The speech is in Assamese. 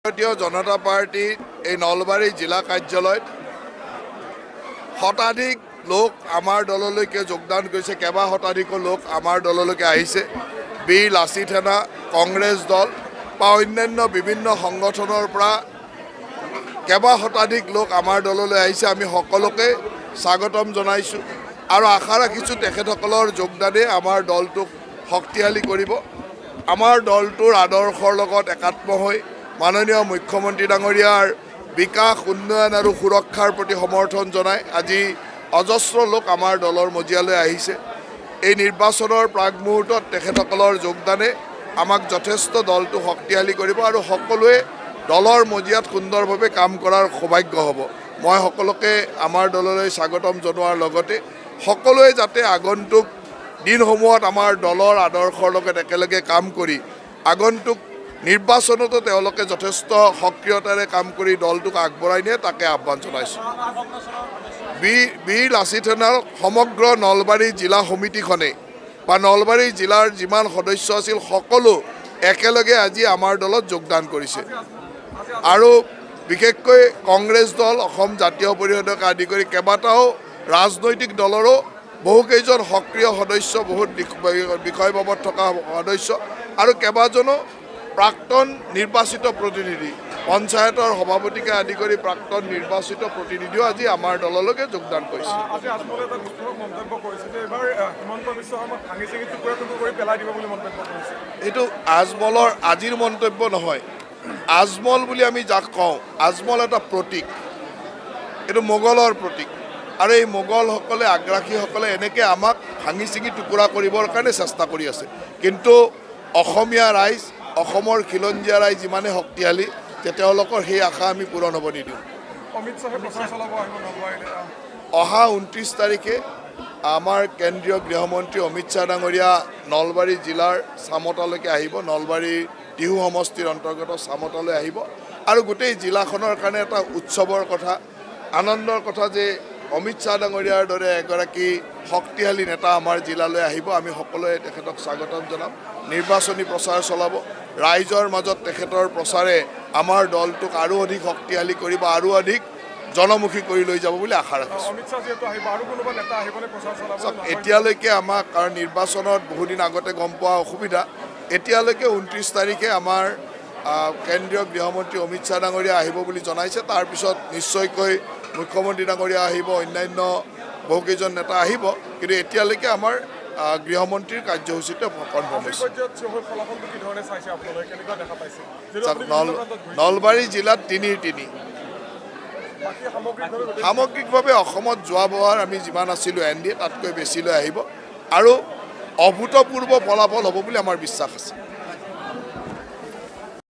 ভাৰতীয় জনতা পাৰ্টিৰ এই নলবাৰী জিলা কাৰ্যালয়ত শতাধিক লোক আমাৰ দললৈকে যোগদান কৰিছে। কেইবা শতাধিক লোক আমাৰ দললৈকে আহিছে। বীৰ লাচিত সেনা, কংগ্ৰেছ দল বা অন্যান্য বিভিন্ন সংগঠনৰ পৰা কেইবা শতাধিক লোক আমাৰ দললৈ আহিছে। আমি সকলোকে স্বাগতম জনাইছোঁ আৰু আশা ৰাখিছোঁ তেখেতসকলৰ যোগদানে আমাৰ দলটোক শক্তিশালী কৰিব। আমাৰ দলটোৰ আদৰ্শৰ লগত একাত্ম হৈ মাননীয় মুখ্যমন্ত্ৰী ডাঙৰীয়াৰ বিকাশ, উন্নয়ন আৰু সুৰক্ষাৰ প্ৰতি সমৰ্থন জনাই আজি অজস্ৰ লোক আমাৰ দলৰ মজিয়ালৈ আহিছে। এই নিৰ্বাচনৰ প্ৰাক মুহূৰ্তত তেখেতসকলৰ যোগদানে আমাক যথেষ্ট দলটো শক্তিশালী কৰিব আৰু সকলোৱে দলৰ মজিয়াত সুন্দৰভাৱে কাম কৰাৰ সৌভাগ্য হ'ব। মই সকলোকে আমাৰ দললৈ স্বাগতম জনোৱাৰ লগতে সকলোৱে যাতে আগন্তুক দিনসমূহত আমাৰ দলৰ আদৰ্শৰ লগত একেলগে কাম কৰি আগন্তুক নিৰ্বাচনতো তেওঁলোকে যথেষ্ট সক্ৰিয়তাৰে কাম কৰি দলটোক আগবঢ়াই নিয়ে তাকে আহ্বান জনাইছোঁ। বীৰ লাচিত সেনাৰ সমগ্ৰ নলবাৰী জিলা সমিতিখনে বা নলবাৰী জিলাৰ যিমান সদস্য আছিল সকলো একেলগে আজি আমাৰ দলত যোগদান কৰিছে আৰু বিশেষকৈ কংগ্ৰেছ দল, অসম জাতীয় পৰিষদকে আদি কৰি কেইবাটাও ৰাজনৈতিক দলৰো বহুকেইজন সক্ৰিয় সদস্য, বহুত বিষয়বাবত থকা সদস্য আৰু কেইবাজনো প্ৰাক্তন নিৰ্বাচিত প্ৰতিনিধি, পঞ্চায়তৰ সভাপতিকে আদি কৰি প্ৰাক্তন নিৰ্বাচিত প্ৰতিনিধিও আজি আমাৰ দললৈকে যোগদান কৰিছে। এইটো আজমলৰ আজিৰ মন্তব্য নহয়। আজমল বুলি আমি যাক কওঁ, আজমল এটা প্ৰতীক, এইটো মোগলৰ প্ৰতীক আৰু এই মোগলসকলে, আগ্ৰাসীসকলে এনেকৈ আমাক ভাঙি চিঙি টুকুৰা কৰিবৰ কাৰণে চেষ্টা কৰি আছে। কিন্তু অসমীয়া ৰাইজ, অসমৰ খিলঞ্জীয়া ৰাইজ যিমানে শক্তিশালী যে তেওঁলোকৰ সেই আশা আমি পূৰণ হ'ব নিদিওঁ। অহা 29 তাৰিখে আমাৰ কেন্দ্ৰীয় গৃহমন্ত্ৰী অমিত শ্বাহ ডাঙৰীয়া নলবাৰী জিলাৰ চামতালৈকে আহিব। নলবাৰী টিহু সমষ্টিৰ অন্তৰ্গত চামতালৈ আহিব আৰু গোটেই জিলাখনৰ কাৰণে এটা উৎসৱৰ কথা, আনন্দৰ কথা যে অমিত শ্বাহ ডাঙৰীয়াৰ দৰে এগৰাকী শক্তিশালী নেতা আমাৰ জিলালৈ আহিব। আমি সকলোৱে তেখেতক স্বাগতম জনাম। নিৰ্বাচনী প্ৰচাৰ চলাব। ৰাইজৰ মাজত তেখেতৰ প্ৰচাৰে আমাৰ দলটোক আৰু অধিক শক্তিশালী কৰিব, আৰু অধিক জনমুখী কৰি লৈ যাব বুলি আশা ৰাখিছোঁ। এতিয়ালৈকে আমাক, কাৰণ নিৰ্বাচনত বহুদিন আগতে গম পোৱা অসুবিধা, এতিয়ালৈকে 29 তাৰিখে আমাৰ কেন্দ্ৰীয় গৃহমন্ত্ৰী অমিত শ্বাহ ডাঙৰীয়া আহিব বুলি জনাইছে। তাৰপিছত নিশ্চয়কৈ মুখ্যমন্ত্ৰী ডাঙৰীয়া আহিব, অন্যান্য বহুকেইজন নেতা আহিব, কিন্তু এতিয়ালৈকে আমাৰ গৃহমন্ত্ৰীৰ কাৰ্যসূচীটো কনফাৰ্ম হৈছে। নলবাৰী জিলাত 3 সামগ্ৰিকভাৱে অসমত যোৱা বছৰ আমি যিমান আছিলোঁ NDA তাতকৈ বেছিলৈ আহিব আৰু অভূতপূৰ্ব ফলাফল হ'ব বুলি আমাৰ বিশ্বাস আছে।